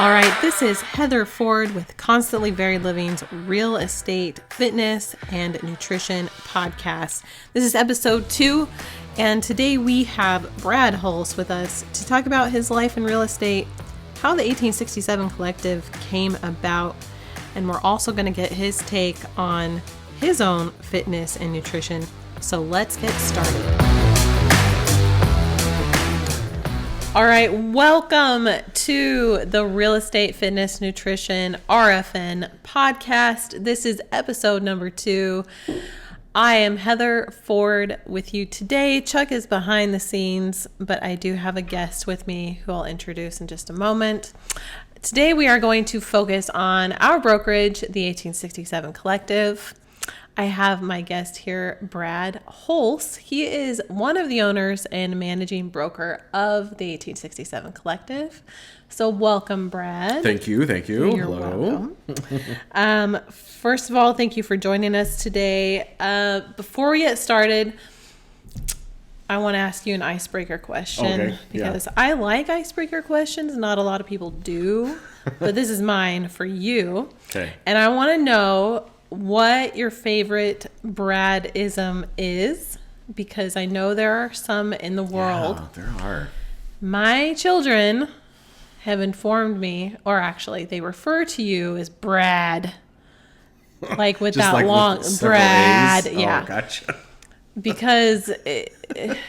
All right, this is Heather Ford with Constantly Varied Living's Real Estate, Fitness, and Nutrition podcast. This is episode 2, and today we have Brad Hulse with us to talk about his life in real estate, how the 1867 Collective came about, and we're also going to get his take on his own fitness and nutrition. So let's get started. All right, welcome to the Real Estate Fitness Nutrition RFN podcast. This is episode number 2. I am Heather Ford with you today. Chuck is behind the scenes, but I do have a guest with me who I'll introduce in just a moment. Today we are going to focus on our brokerage, the 1867 Collective. I have my guest here, Brad Hulse. He is one of the owners and managing broker of the 1867 Collective. So welcome, Brad. Thank you. You're Hello. welcome. First of all, thank you for joining us today. Before we get started, I want to ask you an icebreaker question because I like icebreaker questions. Not a lot of people do, but this is mine for you. Okay. And I want to know what your favorite Bradism is, because I know there are some in the world. Yeah, there are. My children have informed me, or actually they refer to you as Brad, like with that like long with Brad. A's? Yeah. Oh, gotcha. Because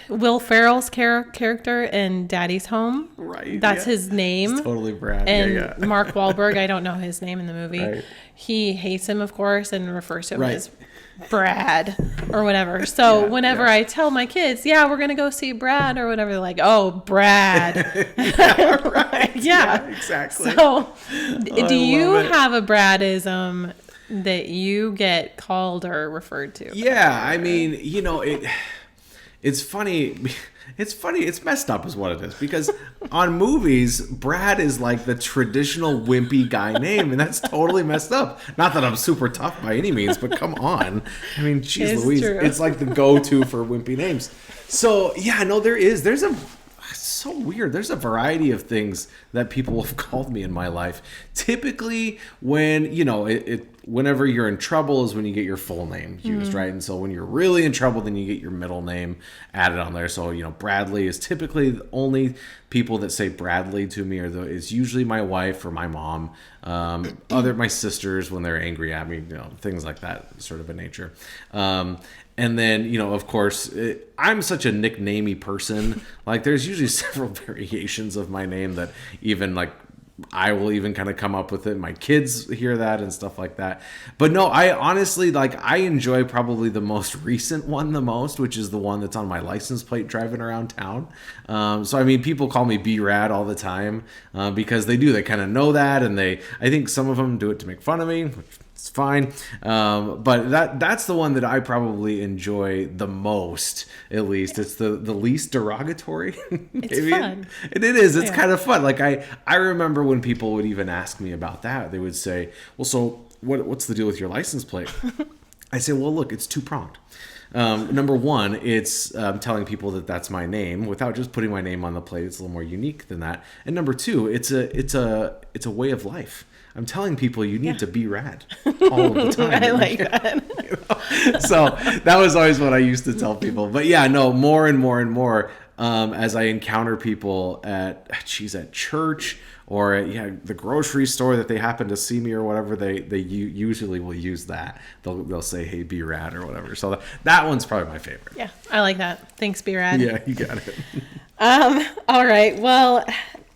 Will Ferrell's character in Daddy's Home, Right. that's his name. It's totally Brad. And Mark Wahlberg, I don't know his name in the movie. Right. He hates him, of course, and refers to him Right. as Brad or whatever. So whenever I tell my kids, we're going to go see Brad or whatever, they're like, oh, Brad. Right. Yeah, exactly. So do you love it. have a Bradism that you get called or referred to? Yeah, I mean, it's funny. It's messed up is what it is, because on movies, Brad is like the traditional wimpy guy name, and that's totally messed up. Not that I'm super tough by any means, but come on. I mean, geez It's Louise, true. it's like the go-to for wimpy names. So, there's it's so weird. There's a variety of things that people have called me in my life. Typically, when, whenever you're in trouble is when you get your full name used, right? And so when you're really in trouble, then you get your middle name added on there. So, Bradley is typically the only people that say Bradley to me is usually my wife or my mom, my sisters when they're angry at me, things like that sort of a nature. And then, of course, I'm such a nicknamey person. Like, there's usually several variations of my name that even, like, I will even kind of come up with it. My kids hear that and stuff like that. But no, I honestly, I enjoy probably the most recent one the most, which is the one that's on my license plate driving around town. So, I mean, people call me B-Rad all the time because they do. They kind of know that, and I think some of them do it to make fun of me, which it's fine. But that's the one that I probably enjoy the most, at least. It's the least derogatory. It's fun. It is. It's kind of fun. Like, I remember when people would even ask me about that. They would say, well, so what's the deal with your license plate? I say, well, look, it's two-pronged. Number one, it's telling people that that's my name without just putting my name on the plate. It's a little more unique than that. And number two, it's a way of life. I'm telling people you need to be rad all of the time. I like that. So that was always what I used to tell people. But more and more and more as I encounter people at church or at the grocery store that they happen to see me or whatever, they usually will use that. They'll say, hey, be rad or whatever. So that one's probably my favorite. Yeah, I like that. Thanks, B-Rad. Yeah, you got it. All right. Well,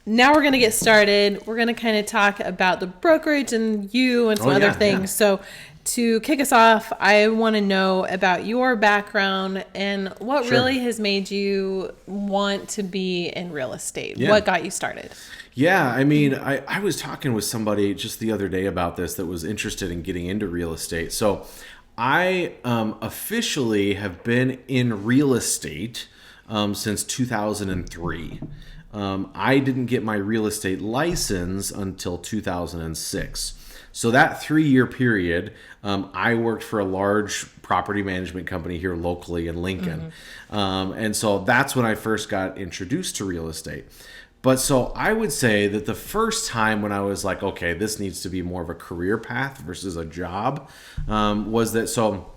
now we're going to get started. We're going to kind of talk about the brokerage and you and some other things. Yeah. So to kick us off, I want to know about your background and what really has made you want to be in real estate. Yeah. What got you started? Yeah, I mean, I was talking with somebody just the other day about this that was interested in getting into real estate. So I officially have been in real estate since 2003. I didn't get my real estate license until 2006. So that 3-year period, I worked for a large property management company here locally in Lincoln. And so that's when I first got introduced to real estate. But so I would say that the first time when I was like, okay, this needs to be more of a career path versus a job, was that so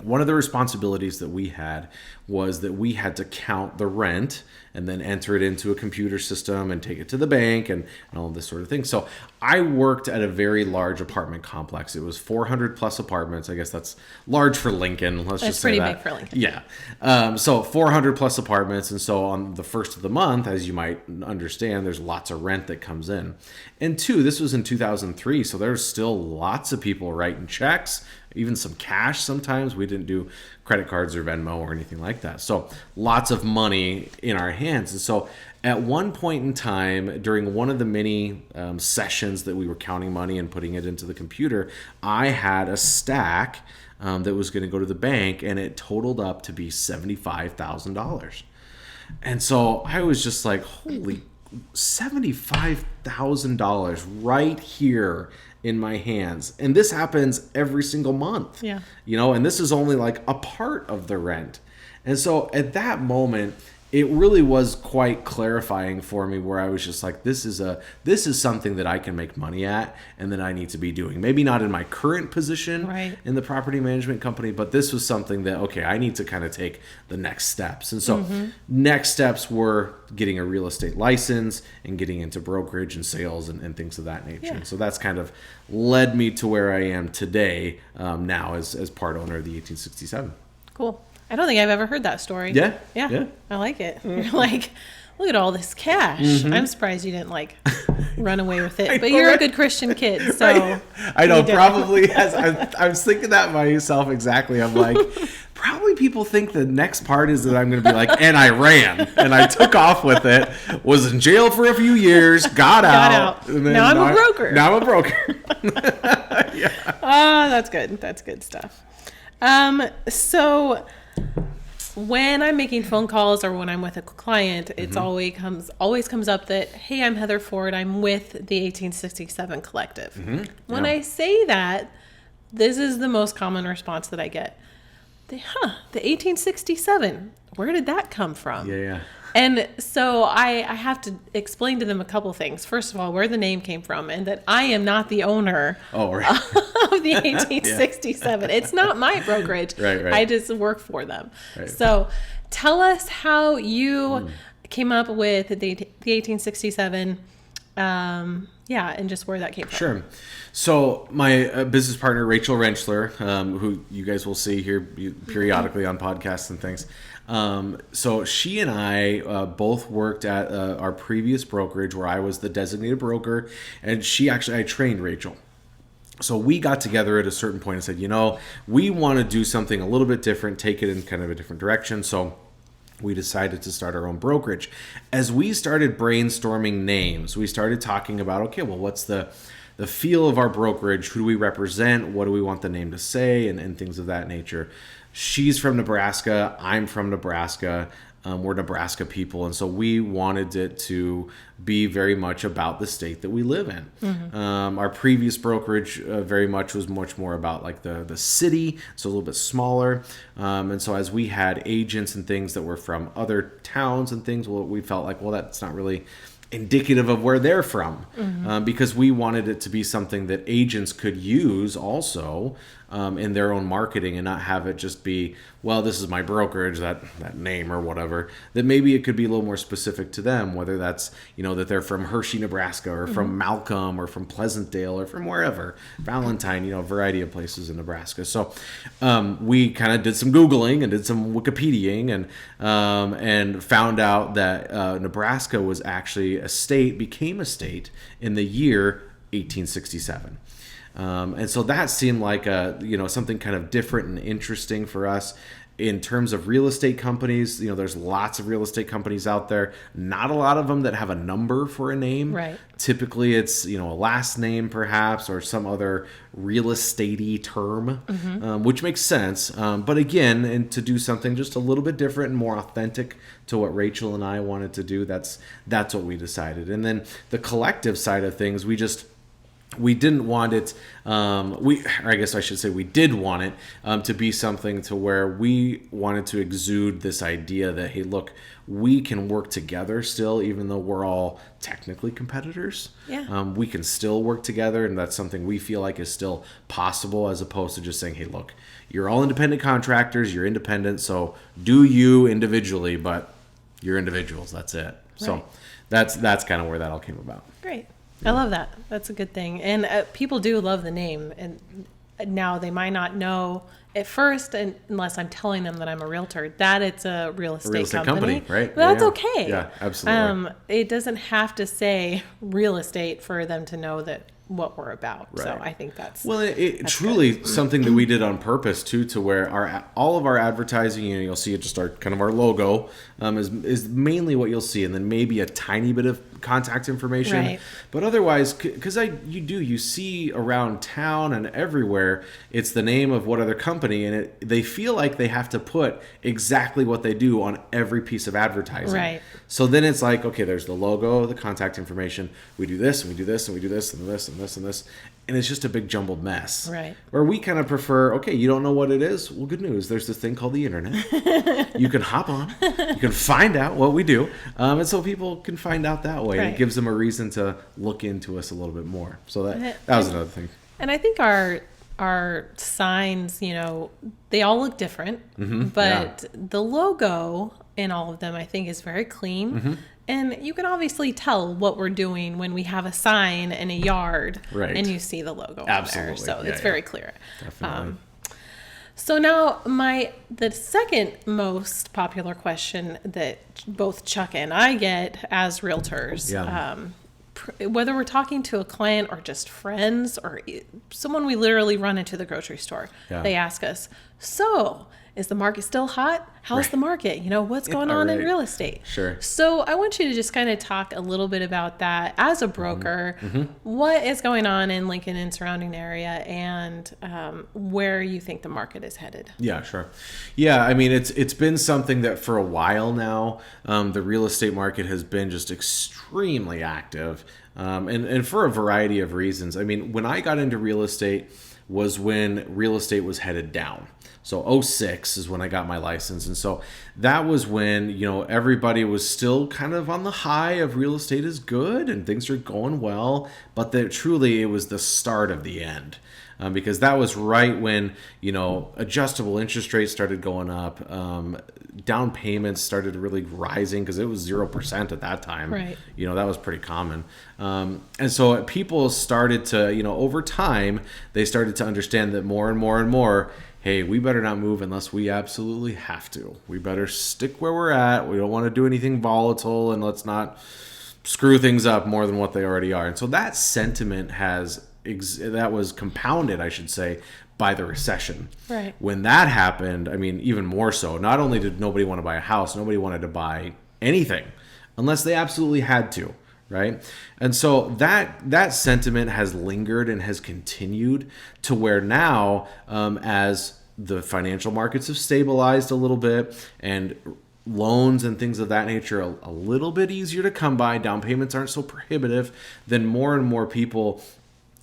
one of the responsibilities that we had was that we had to count the rent and then enter it into a computer system and take it to the bank and all of this sort of thing. So I worked at a very large apartment complex. It was 400 plus apartments. I guess that's large for Lincoln. Let's just say that. That's pretty big for Lincoln. Yeah. So 400 plus apartments. And so on the first of the month, as you might understand, there's lots of rent that comes in. And two, this was in 2003. So there's still lots of people writing checks, even some cash sometimes. We didn't do credit cards or Venmo or anything like that. So lots of money in our hands. And so at one point in time, during one of the many sessions that we were counting money and putting it into the computer, I had a stack that was going to go to the bank, and it totaled up to be $75,000. And so I was just like, holy, $75,000 right here in my hands. And this happens every single month. Yeah. And this is only like a part of the rent. And so at that moment, it really was quite clarifying for me, where I was just like, this is something that I can make money at and that I need to be doing. Maybe not in my current position in the property management company, but this was something that, okay, I need to kind of take the next steps. And so next steps were getting a real estate license and getting into brokerage and sales and things of that nature. Yeah. So that's kind of led me to where I am today now as part owner of the 1867. Cool. I don't think I've ever heard that story. Yeah. I like it. You're like, look at all this cash. I'm surprised you didn't like run away with it. But you're a good Christian kid, so I know, probably as I was thinking that myself exactly. I'm like, probably people think the next part is that I'm going to be like, and I ran and I took off with it, was in jail for a few years, got out. And then now I'm a broker. Now I'm a broker. Yeah. Oh, that's good. That's good stuff. So when I'm making phone calls or when I'm with a client, it's always comes up that, hey, I'm Heather Ford. I'm with the 1867 Collective. When I say that, this is the most common response that I get. The 1867. Where did that come from? Yeah. And so I have to explain to them a couple things. First of all, where the name came from, and that I am not the owner of the 1867. It's not my brokerage. Right. I just work for them. Right. So tell us how you came up with the 1867, and just where that came from. Sure. So my business partner, Rachel Rentschler, who you guys will see here periodically on podcasts and things. So she and I both worked at our previous brokerage, where I was the designated broker, and I trained Rachel. So we got together at a certain point and said, we want to do something a little bit different, take it in kind of a different direction. So we decided to start our own brokerage. As we started brainstorming names, we started talking about, okay, well, what's the feel of our brokerage? Who do we represent? What do we want the name to say? And things of that nature. She's from Nebraska. I'm from Nebraska. We're Nebraska people. And so we wanted it to be very much about the state that we live in. Our previous brokerage very much was much more about like the city. So a little bit smaller. And so as we had agents and things that were from other towns and things, we felt like, well, that's not really indicative of where they're from, because we wanted it to be something that agents could use also in their own marketing, and not have it just be, well, this is my brokerage, that name or whatever. That maybe it could be a little more specific to them, whether that's that they're from Hershey, Nebraska, or from Malcolm, or from Pleasantdale, or from wherever, Valentine, a variety of places in Nebraska. So we kind of did some Googling and did some Wikipediaing, and found out that Nebraska was actually became a state in the year 1867. And so that seemed like something kind of different and interesting for us. In terms of real estate companies, there's lots of real estate companies out there. Not a lot of them that have a number for a name. Right. Typically, it's a last name perhaps, or some other real estatey term, which makes sense. But again, and to do something just a little bit different and more authentic to what Rachel and I wanted to do, that's what we decided. And then the collective side of things, we just we didn't want it, or I guess I should say we did want it to be something to where we wanted to exude this idea that, hey, look, we can work together still, even though we're all technically competitors. Yeah. We can still work together, and that's something we feel like is still possible, as opposed to just saying, hey, look, you're all independent contractors, you're independent, so do you individually, but you're individuals, that's it. Right. So that's kind of where that all came about. Great. I love that. That's a good thing. And people do love the name. And now they might not know at first, unless I'm telling them that I'm a realtor, that it's a real estate company. Right? But that's okay. Yeah, absolutely. It doesn't have to say real estate for them to know that what we're about. Right. So I think that's that's truly good. Something that we did on purpose too, to where all of our advertising, you'll see it, just our kind of our logo is mainly what you'll see, and then maybe a tiny bit of contact information. Right. But otherwise, because you see around town and everywhere, it's the name of what other company, and they feel like they have to put exactly what they do on every piece of advertising. Right. So then it's like, okay, there's the logo, the contact information. We do this, and we do this, and we do this, and this, and this, and this. And it's just a big jumbled mess. Right. Where we kind of prefer, okay, you don't know what it is? Well, good news. There's this thing called the internet. You can hop on. You can find out what we do. And so people can find out that way. Right. And it gives them a reason to look into us a little bit more. So that was another thing. And I think our signs, they all look different. Mm-hmm. But the logo in all of them, I think, is very clean. Mm-hmm. And you can obviously tell what we're doing when we have a sign in a yard, right, and you see the logo. Absolutely. There. So it's very clear. Definitely. So now the second most popular question that both Chuck and I get as realtors, whether we're talking to a client or just friends or someone we literally run into the grocery store, they ask us, so is the market still hot? How's the market? What's going on in real estate? Sure. So I want you to just kind of talk a little bit about that as a broker. Mm-hmm. What is going on in Lincoln and surrounding area, and where you think the market is headed? Yeah, sure. Yeah, I mean, it's been something that for a while now, the real estate market has been just extremely active, and for a variety of reasons. I mean, when I got into real estate was when real estate was headed down. So 06 is when I got my license. And so that was when, everybody was still kind of on the high of real estate is good and things are going well. But that truly it was the start of the end. Because that was right when, adjustable interest rates started going up. Down payments started really rising because it was 0% at that time. Right. That was pretty common. And so people started to, over time, they started to understand that more and more and more, hey, we better not move unless we absolutely have to. We better stick where we're at. We don't want to do anything volatile, and let's not screw things up more than what they already are. And so that sentiment that was compounded, I should say, by the recession. Right. When that happened, I mean, even more so, not only did nobody want to buy a house, nobody wanted to buy anything unless they absolutely had to. Right. And so that sentiment has lingered and has continued to where now, as the financial markets have stabilized a little bit and loans and things of that nature are a little bit easier to come by, down payments aren't so prohibitive, then more and more people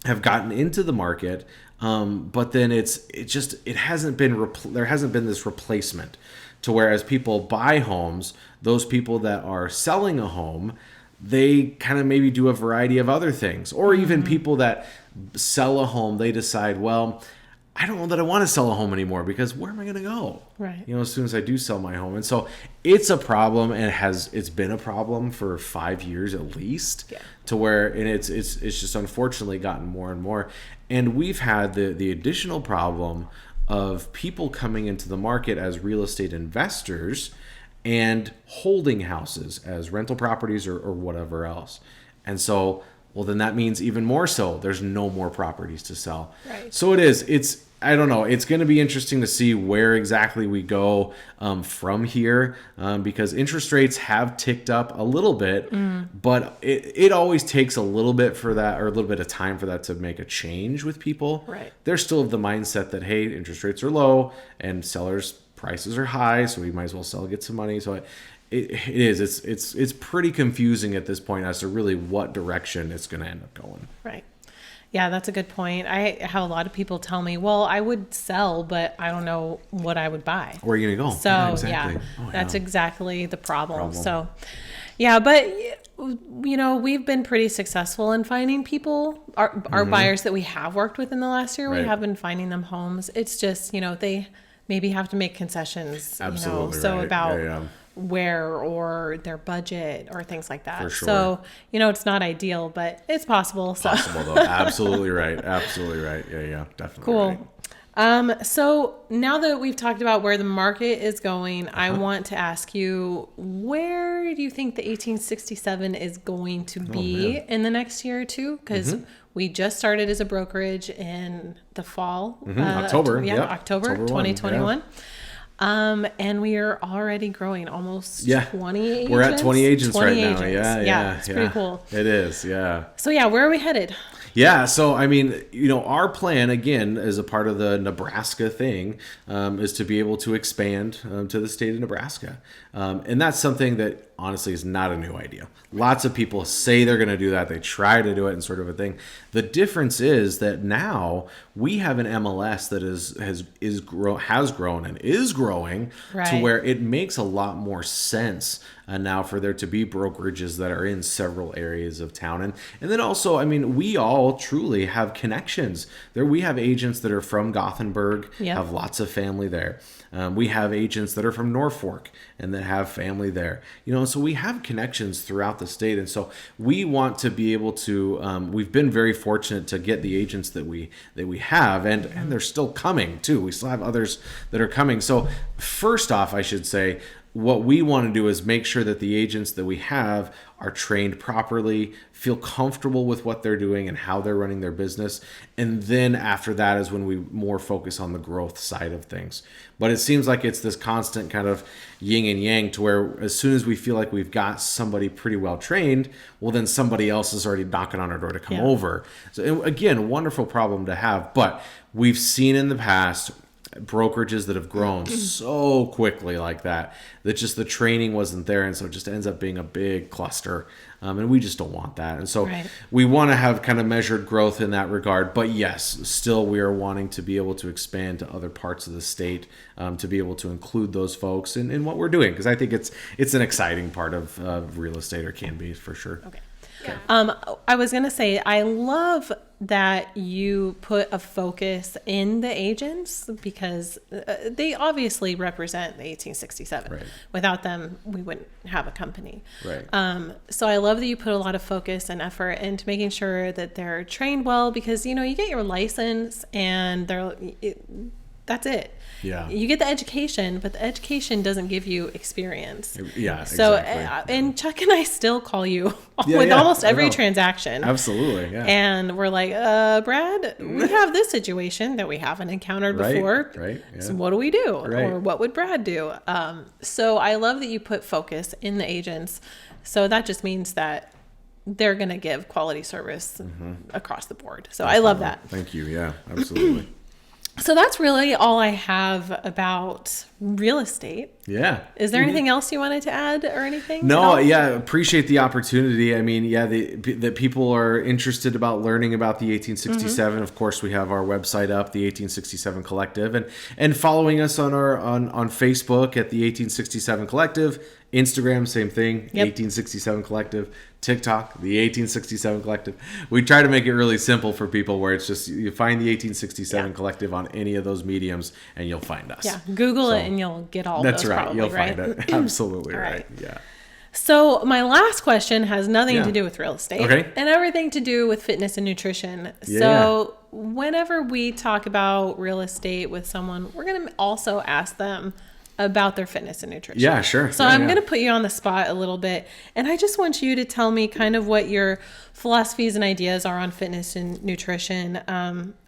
have gotten into the market. But then there hasn't been this replacement to where as people buy homes, those people that are selling a home, they kind of maybe do a variety of other things. Or even people that sell a home, they decide, well, I don't know that I want to sell a home anymore because where am I going to go? Right. As soon as I do sell my home. And so it's a problem, and it's been a problem for 5 years at least, to where, and it's just unfortunately gotten more and more. And we've had the additional problem of people coming into the market as real estate investors and holding houses as rental properties or whatever else. And so, well, then that means even more so, there's no more properties to sell. Right. So I don't know. It's going to be interesting to see where exactly we go from here, because interest rates have ticked up a little bit, but it always takes a little bit for that, or a little bit of time for that to make a change with people. Right. They're still of the mindset that, hey, interest rates are low and sellers' prices are high, so we might as well sell, get some money. So it's pretty confusing at this point as to really what direction it's going to end up going. Right. Yeah, that's a good point. I have a lot of people tell me, well, I would sell, but I don't know what I would buy. Where are you going to go? So, Yeah, exactly. that's exactly the problem. So, yeah, but, we've been pretty successful in finding people, our buyers that we have worked with in the last year. Right. We have been finding them homes. It's just, they maybe have to make concessions, Absolutely so right. about where or their budget or things like that. For sure. So, it's not ideal, but it's possible. So. Possible though. Absolutely right. Absolutely right. Yeah, definitely. Cool. Right. So now that we've talked about where the market is going, I want to ask you, where do you think the 1867 is going to be in the next year or two? Because we just started as a brokerage in the fall. October. October 2021. And we are already growing almost 20 agents. We're at 20 agents 20 right now. Yeah. It's pretty cool. It is. Yeah. So where are we headed? Yeah, so I mean, our plan again as a part of the Nebraska thing is to be able to expand to the state of Nebraska, and that's something that honestly is not a new idea. Lots of people say they're going to do that; they try to do it, and sort of a thing. The difference is that now we have an MLS that has grown and is growing to where it makes a lot more sense now for there to be brokerages that are in several areas of town, and then also, I mean, we all truly have connections there. We have agents that are from Gothenburg, have lots of family there. We have agents that are from Norfolk and that have family there. So we have connections throughout the state, and so we want to be able to. We've been very fortunate to get the agents that we have, and they're still coming too. We still have others that are coming. So first off, I should say, what we want to do is make sure that the agents that we have are trained properly, feel comfortable with what they're doing and how they're running their business. And then after that is when we more focus on the growth side of things. But it seems like it's this constant kind of yin and yang to where as soon as we feel like we've got somebody pretty well trained, well, then somebody else is already knocking on our door to come over. So again, wonderful problem to have. But we've seen in the past brokerages that have grown so quickly like that just the training wasn't there, and so it just ends up being a big cluster, and we just don't want that. And so we want to have kind of measured growth in that regard. But yes, still we are wanting to be able to expand to other parts of the state, to be able to include those folks in what we're doing, because I think it's an exciting part of real estate, or can be for sure. Okay. I was going to say, I love that you put a focus in the agents, because they obviously represent the 1867. Right. Without them, we wouldn't have a company. Right. So I love that you put a lot of focus and effort into making sure that they're trained well, because, you get your license and that's it. Yeah. You get the education, but the education doesn't give you experience. Yeah. So, exactly. And Chuck and I still call you with almost every transaction. Absolutely. Yeah. And we're like, Brad, we have this situation that we haven't encountered before. Right. Yeah. So what do we do? Right. Or what would Brad do? So I love that you put focus in the agents. So that just means that they're going to give quality service across the board. So I love that. Thank you. Yeah, absolutely. So that's really all I have about real estate. Yeah. Is there anything else you wanted to add or anything? No, appreciate the opportunity. I mean, that people are interested about learning about the 1867. Of course, we have our website up, the 1867 Collective, and following us on on Facebook at the 1867 Collective, Instagram, same thing, 1867 Collective, TikTok, the 1867 Collective. We try to make it really simple for people, where it's just you find the 1867 Collective on any of those mediums and you'll find us. Yeah, Google it and you'll get all those. That's right. Probably, you'll right? find it. Absolutely right. Yeah. So my last question has nothing to do with real estate and everything to do with fitness and nutrition. Yeah. So whenever we talk about real estate with someone, we're going to also ask them about their fitness and nutrition. Yeah, sure. So I'm going to put you on the spot a little bit, and I just want you to tell me kind of what your philosophies and ideas are on fitness and nutrition.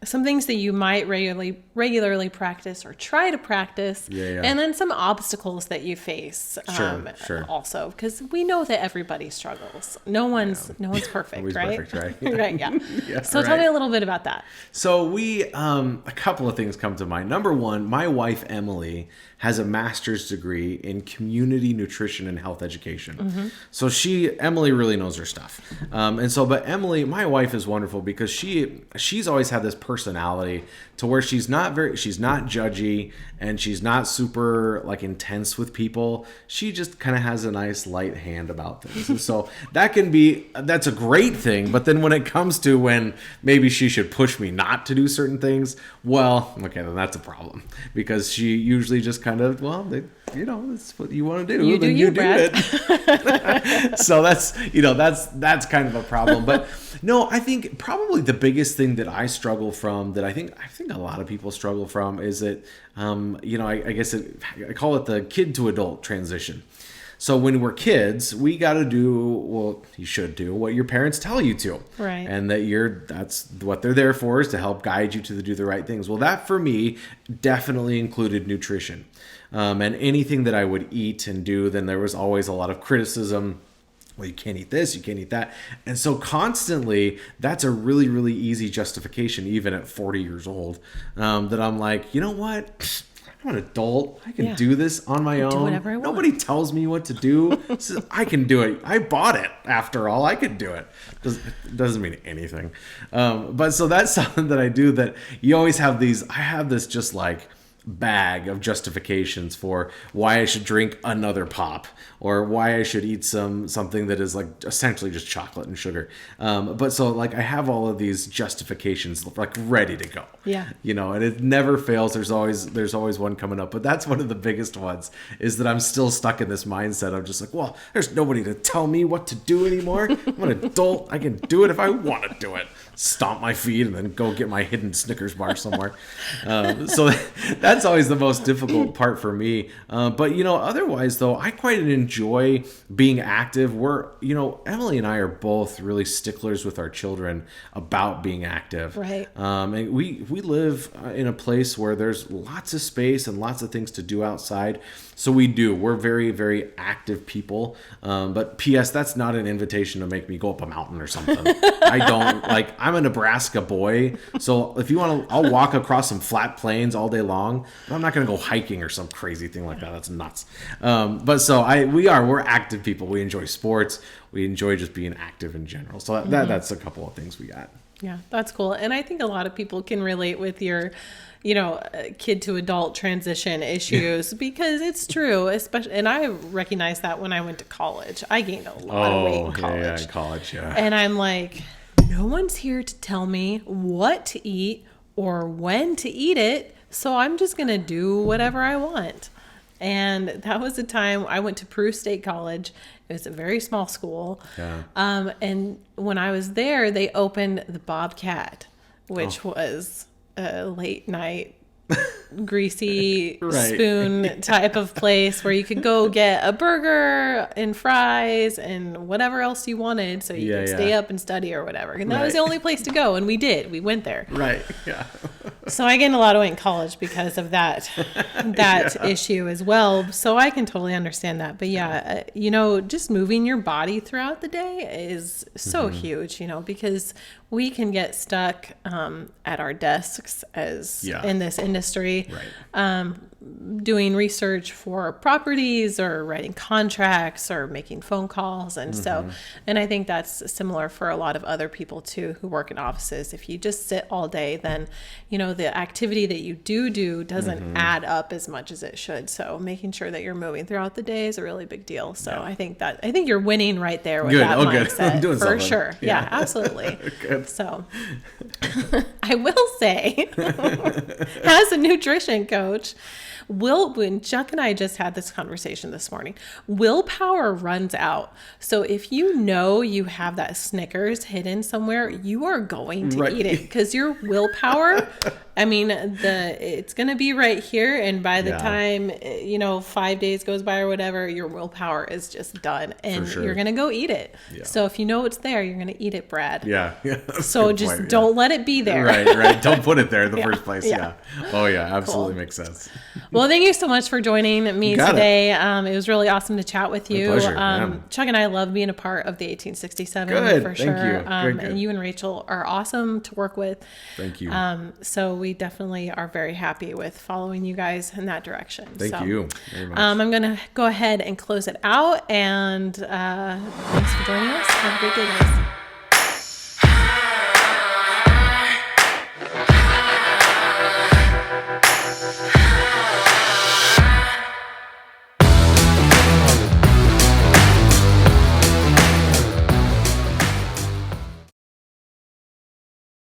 Some things that you might regularly practice or try to practice, and then some obstacles that you face. Sure. Also, because we know that everybody struggles. No one's perfect, Always right? perfect, right? Right. Yeah. So tell me a little bit about that. So we, a couple of things come to mind. Number one, my wife Emily has a master's degree in community nutrition and health education. So Emily really knows her stuff. But Emily, my wife, is wonderful because she's always had this personality to where she's not judgy, and she's not super like intense with people. She just kind of has a nice light hand about things. And so that's a great thing. But then when it comes to when maybe she should push me not to do certain things, well, okay, then that's a problem, because she usually just kind of, that's what you want to do. You do, Brad. It. So that's kind of a problem. But no, I think probably the biggest thing that I struggle from, that I think a lot of people struggle from, is that, I call it the kid to adult transition. So when we're kids, we got to you should do what your parents tell you to. Right. And that's what they're there for, is to help guide you to do the right things. Well, that for me definitely included nutrition. And anything that I would eat and do, then there was always a lot of criticism. Well, you can't eat this, you can't eat that. And so constantly, that's a really, really easy justification, even at 40 years old, that I'm like, you know what? I'm an adult. I can do this on my own. Do whatever I want. Nobody tells me what to do. So I can do it. I bought it. After all, I could do it. Doesn't mean anything. But so that's something that I do, that you always have these. I have this just like bag of justifications for why I should drink another pop, or why I should eat something that is like essentially just chocolate and sugar. But so like I have all of these justifications like ready to go. Yeah. And it never fails. There's always one coming up. But that's one of the biggest ones, is that I'm still stuck in this mindset of just like, well, there's nobody to tell me what to do anymore. I'm an adult. I can do it if I want to do it. Stomp my feet and then go get my hidden Snickers bar somewhere. So that's always the most difficult part for me. But otherwise though, I quite enjoy being active. Emily and I are both really sticklers with our children about being active. Right. And we live in a place where there's lots of space and lots of things to do outside. So we're very, very active people. But P.S., that's not an invitation to make me go up a mountain or something. I don't I'm a Nebraska boy. So if you want to, I'll walk across some flat plains all day long. But I'm not going to go hiking or some crazy thing like that. That's nuts. But so we're active people. We enjoy sports. We enjoy just being active in general. So that's a couple of things we got. Yeah, that's cool. And I think a lot of people can relate with your, kid to adult transition issues, because it's true, especially, and I recognized that when I went to college. I gained a lot of weight in college. Yeah, in college, yeah. And I'm like, no one's here to tell me what to eat or when to eat it, so I'm just going to do whatever I want. And that was the time I went to Peru State College. It was a very small school. Yeah. And when I was there, they opened the Bobcat, which was a late night, greasy spoon type of place where you could go get a burger and fries and whatever else you wanted, so you could stay up and study or whatever. And that was the only place to go, and we went there. Right. Yeah. So I gained a lot of weight in college because of that issue as well. So I can totally understand that. But just moving your body throughout the day is so huge, because we can get stuck at our desks in this industry, doing research for properties or writing contracts or making phone calls. And and I think that's similar for a lot of other people too, who work in offices. If you just sit all day, then, the activity that you do doesn't add up as much as it should. So making sure that you're moving throughout the day is a really big deal. So I think you're winning right there with that mindset. Good. For sure. Yeah, absolutely. Good. So I will say, as a nutrition coach, when Chuck and I just had this conversation this morning, willpower runs out. So if you have that Snickers hidden somewhere, you are going to eat it, because your willpower, it's going to be right here. And by the time, 5 days goes by or whatever, your willpower is just done, and you're going to go eat it. Yeah. So if you know it's there, you're going to eat it, Brad. Yeah. So just don't let it be there. Right. Don't put it there in the first place. Yeah. Oh yeah. Absolutely. Cool. Makes sense. Well, thank you so much for joining me got today. It was really awesome to chat with you. pleasure, yeah. Chuck and I love being a part of the 1867 Good, for thank sure. you. Good. And you and Rachel are awesome to work with. Thank you. So we definitely are very happy with following you guys in that direction. Thank you very much. I'm going to go ahead and close it out. And thanks for joining us. Have a great day, guys.